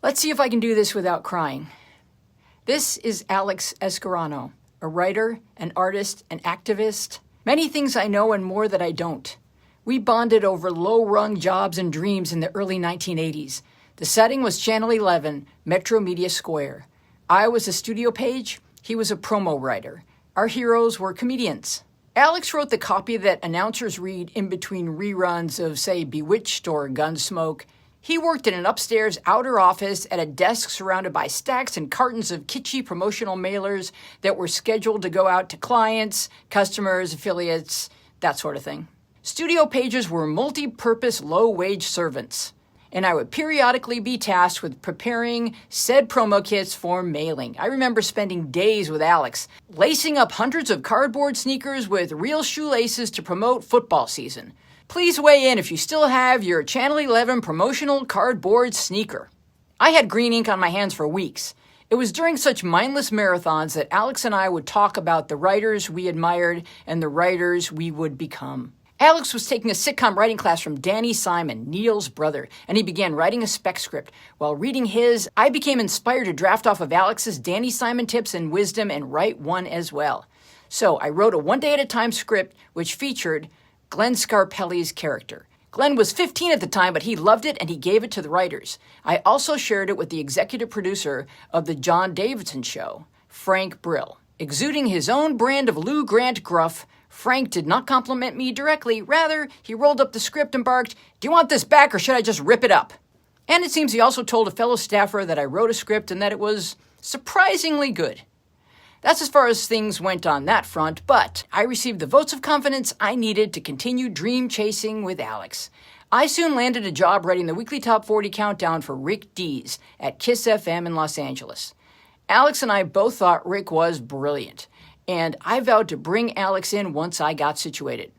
Let's see if I can do this without crying. This is Alex Escarano, a writer, an artist, an activist. Many things I know and more that I don't. We bonded over low-rung jobs and dreams in the early 1980s. The setting was Channel 11, Metro Media Square. I was a studio page, he was a promo writer. Our heroes were comedians. Alex wrote the copy that announcers read in between reruns of, say, Bewitched or Gunsmoke. He worked in an upstairs outer office at a desk surrounded by stacks and cartons of kitschy promotional mailers that were scheduled to go out to clients, customers, affiliates, that sort of thing. Studio pages were multi-purpose low-wage servants, and I would periodically be tasked with preparing said promo kits for mailing. I remember spending days with Alex, lacing up hundreds of cardboard sneakers with real shoelaces to promote football season. Please weigh in if you still have your Channel 11 promotional cardboard sneaker. I had green ink on my hands for weeks. It was during such mindless marathons that Alex and I would talk about the writers we admired and the writers we would become. Alex was taking a sitcom writing class from Danny Simon, Neil's brother, and he began writing a spec script. While reading his, I became inspired to draft off of Alex's Danny Simon tips and wisdom and write one as well. So I wrote a one-day-at-a-time script which featured Glenn Scarpelli's character. Glenn was 15 at the time, but he loved it and he gave it to the writers. I also shared it with the executive producer of The John Davidson Show, Frank Brill. Exuding his own brand of Lou Grant gruff, Frank did not compliment me directly. Rather, he rolled up the script and barked, "Do you want this back or should I just rip it up?" And it seems he also told a fellow staffer that I wrote a script and that it was surprisingly good. That's as far as things went on that front, but I received the votes of confidence I needed to continue dream chasing with Alex. I soon landed a job writing the weekly Top 40 countdown for Rick Dees at KISS FM in Los Angeles. Alex and I both thought Rick was brilliant, and I vowed to bring Alex in once I got situated.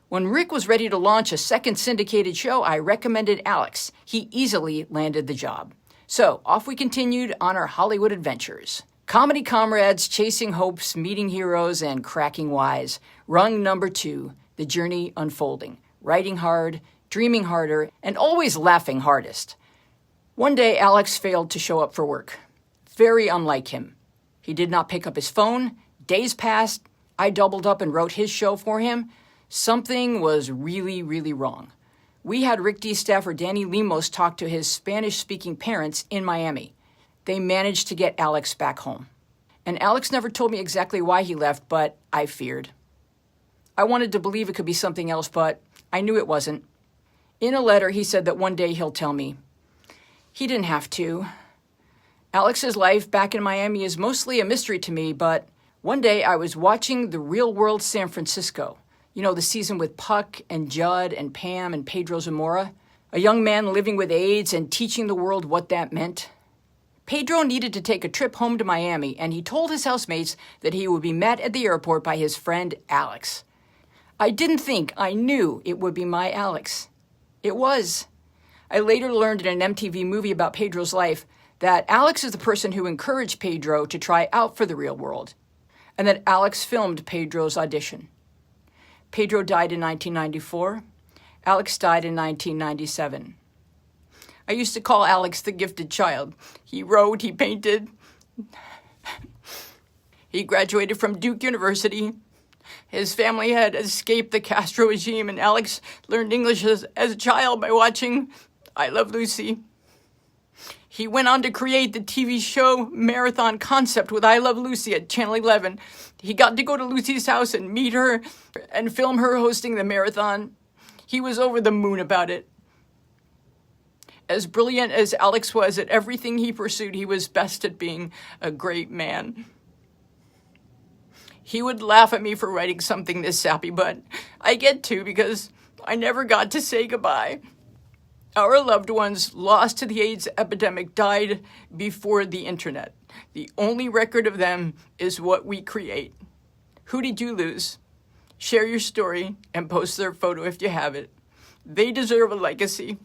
When Rick was ready to launch a second syndicated show, I recommended Alex. He easily landed the job. So off we continued on our Hollywood adventures. Comedy comrades, chasing hopes, meeting heroes, and cracking wise. Rung number 2, the journey unfolding. Writing hard, dreaming harder, and always laughing hardest. One day, Alex failed to show up for work. Very unlike him. He did not pick up his phone. Days passed. I doubled up and wrote his show for him. Something was really, really wrong. We had Rick D. staffer Danny Lemos talk to his Spanish-speaking parents in Miami. They managed to get Alex back home. And Alex never told me exactly why he left, but I feared. I wanted to believe it could be something else, but I knew it wasn't. In a letter, he said that one day he'll tell me. He didn't have to. Alex's life back in Miami is mostly a mystery to me, but one day I was watching The Real World San Francisco. You know, the season with Puck and Judd and Pam and Pedro Zamora. A young man living with AIDS and teaching the world what that meant. Pedro needed to take a trip home to Miami, and he told his housemates that he would be met at the airport by his friend Alex. I didn't think, I knew it would be my Alex. It was. I later learned in an MTV movie about Pedro's life that Alex is the person who encouraged Pedro to try out for the real world, and that Alex filmed Pedro's audition. Pedro died in 1994. Alex died in 1997. I used to call Alex the gifted child. He wrote, he painted. He graduated from Duke University. His family had escaped the Castro regime, and Alex learned English as a child by watching I Love Lucy. He went on to create the TV show Marathon Concept with I Love Lucy at Channel 11. He got to go to Lucy's house and meet her and film her hosting the marathon. He was over the moon about it. As brilliant as Alex was at everything he pursued, he was best at being a great man. He would laugh at me for writing something this sappy, but I get to because I never got to say goodbye. Our loved ones lost to the AIDS epidemic died before the internet. The only record of them is what we create. Who did you lose? Share your story and post their photo if you have it. They deserve a legacy.